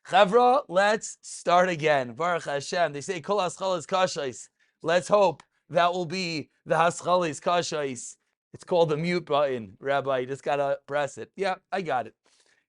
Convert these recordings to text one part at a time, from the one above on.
Chavra, let's start again. Baruch Hashem. They say, Kol haschalas kashais. Let's hope that will be the haschalas kashais. It's called the mute button, Rabbi. You just got to press it. Yeah, I got it.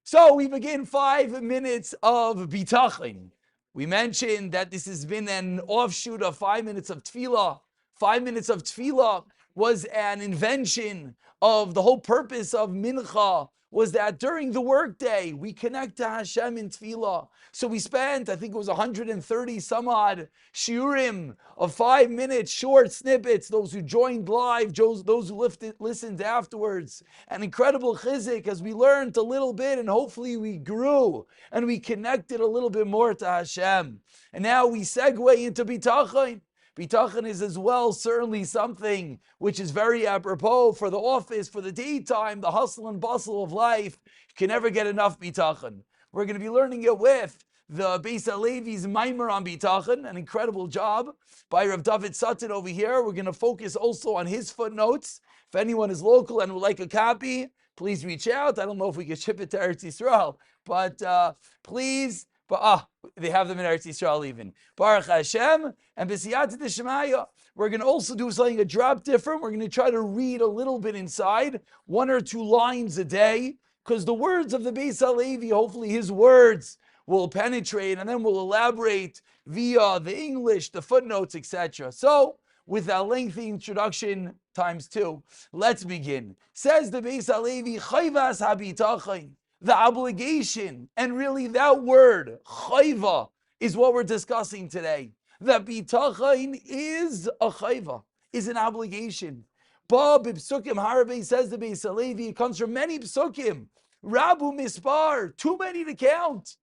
So we begin 5 minutes of Bitachon. We mentioned that this has been an offshoot of 5 minutes of Tefillah. 5 minutes of Tefillah was an invention of the whole purpose of Mincha, was that during the workday, we connect to Hashem in Tefillah. So we spent, I think it was 130 some odd shiurim of 5 minutes, short snippets, those who joined live, those who listened afterwards. An incredible chizik as we learned a little bit and hopefully we grew and we connected a little bit more to Hashem. And now we segue into Bitachon. Bitachon is as well certainly something which is very apropos for the office, for the daytime, the hustle and bustle of life. You can never get enough Bitachon. We're going to be learning it with the Beis Halevi's Maimer on Bitachon, an incredible job by Rav David Sutton over here. We're going to focus also on his footnotes. If anyone is local and would like a copy, please reach out. I don't know if we can ship it to Eretz Yisrael, but please. But they have them in Eretz Yisrael even. Baruch Hashem and B'siyata D'Shemaya. We're going to also do something a drop different. We're going to try to read a little bit inside, 1 or 2 lines a day, because the words of the Beis Halevi, hopefully his words will penetrate, and then we'll elaborate via the English, the footnotes, etc. So, with that lengthy introduction times 2, let's begin. Says the Beis Halevi, Chayvas HaBitachon. The obligation, and really that word, chayva, is what we're discussing today. That bitachon is a chayva, is an obligation. Ba b'psukim harbe, says the Beis Halevi, it comes from many psukim. Rabu mispar, too many to count.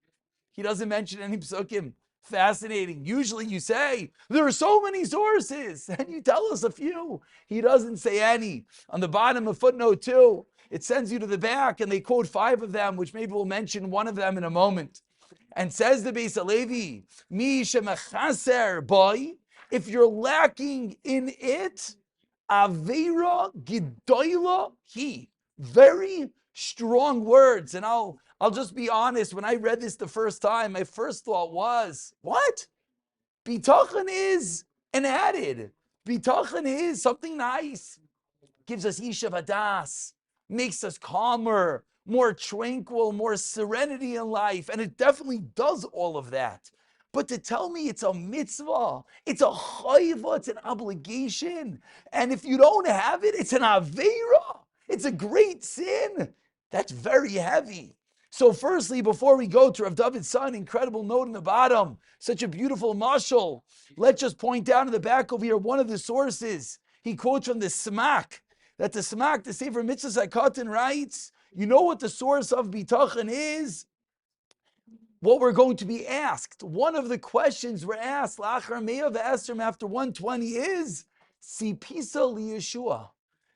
He doesn't mention any psukim. Fascinating. Usually you say, there are so many sources, and you tell us a few. He doesn't say any. On the bottom of footnote 2, it sends you to the back, and they quote 5 of them, which maybe we'll mention one of them in a moment. And says the Beis Halevi, Mi shemechaser boy, if you're lacking in it, avera gidoila he. Very strong words. And I'll just be honest, when I read this the first time, my first thought was, what? Bitachon is an added. Bitachon is something nice. Gives us yishav hadas. Makes us calmer, more tranquil, more serenity in life. And it definitely does all of that. But to tell me it's a mitzvah, it's a chayva, it's an obligation. And if you don't have it, it's an aveira. It's a great sin. That's very heavy. So firstly, before we go to Rav David's son, incredible note in the bottom, such a beautiful mashal. Let's just point down in the back over here, one of the sources. He quotes from the semichah. That the semichah, the Sefer Mitzvahs HaKatan writes, you know what the source of Bitachon is? What we're going to be asked. One of the questions we're asked, Lachar Me'ah V'Esrim, after 120 is, Sipisa Liyeshua.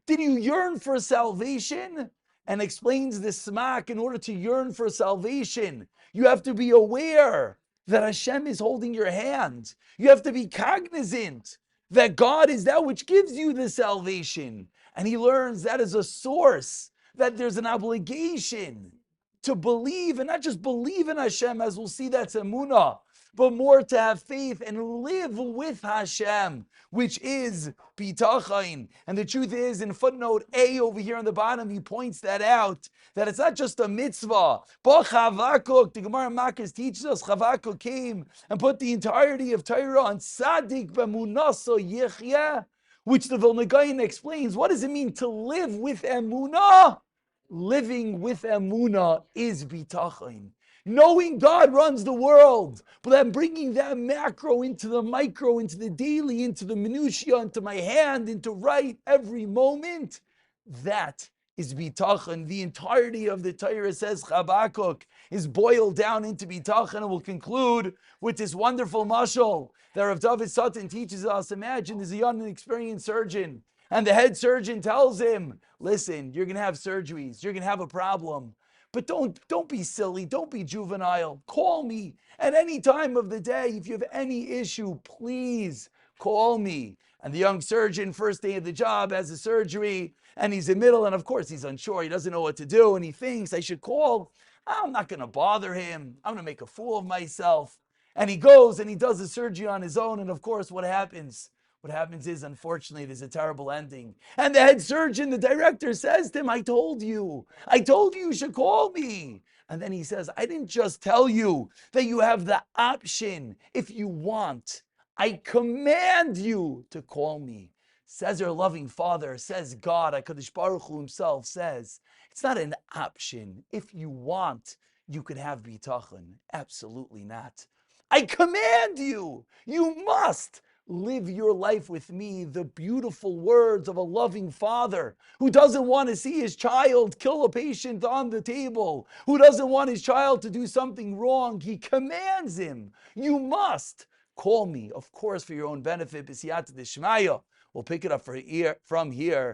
Did you yearn for salvation? And explains the semichah, in order to yearn for salvation, you have to be aware that Hashem is holding your hand. You have to be cognizant that God is that which gives you the salvation. And he learns that is a source, that there's an obligation to believe, and not just believe in Hashem, as we'll see that's Emunah, but more to have faith and live with Hashem, which is Bitachon. And the truth is, in footnote A over here on the bottom, he points that out, that it's not just a mitzvah. But Chavakuk, the Gemara Makkas teaches us, Chavakuk came and put the entirety of Torah on Tzadik b'emunaso yichya, which the Vilna Gaon explains. What does it mean to live with Emunah? Living with Emunah is Bitachon. Knowing God runs the world, but then bringing that macro into the micro, into the daily, into the minutiae, into my hand, into right every moment, that is Bitachon. The entirety of the Torah, says Chabakuk, is boiled down into Bitachon. And we'll conclude with this wonderful mashal that Rav David Sutton teaches us. Imagine there's a young and experienced surgeon, and the head surgeon tells him, listen, you're going to have surgeries, you're going to have a problem. But don't be silly, don't be juvenile. Call me at any time of the day. If you have any issue, please call me. And the young surgeon, first day of the job, has a surgery, and he's in the middle, and of course he's unsure. He doesn't know what to do, and he thinks, I should call I'm not going to bother him. I'm going to make a fool of myself. And he goes and he does the surgery on his own. And of course, what happens? What happens is, unfortunately, there's a terrible ending. And the head surgeon, the director, says to him, I told you you should call me. And then he says, I didn't just tell you that you have the option if you want. I command you to call me. Says our loving Father, says God, HaKadosh Baruch Hu himself says, it's not an option. If you want, you could have Bitachon. Absolutely not. I command you. You must live your life with me. The beautiful words of a loving father who doesn't want to see his child kill a patient on the table, who doesn't want his child to do something wrong. He commands him. You must call me, of course, for your own benefit. B'siyata d'shmaya. We'll pick it up from here.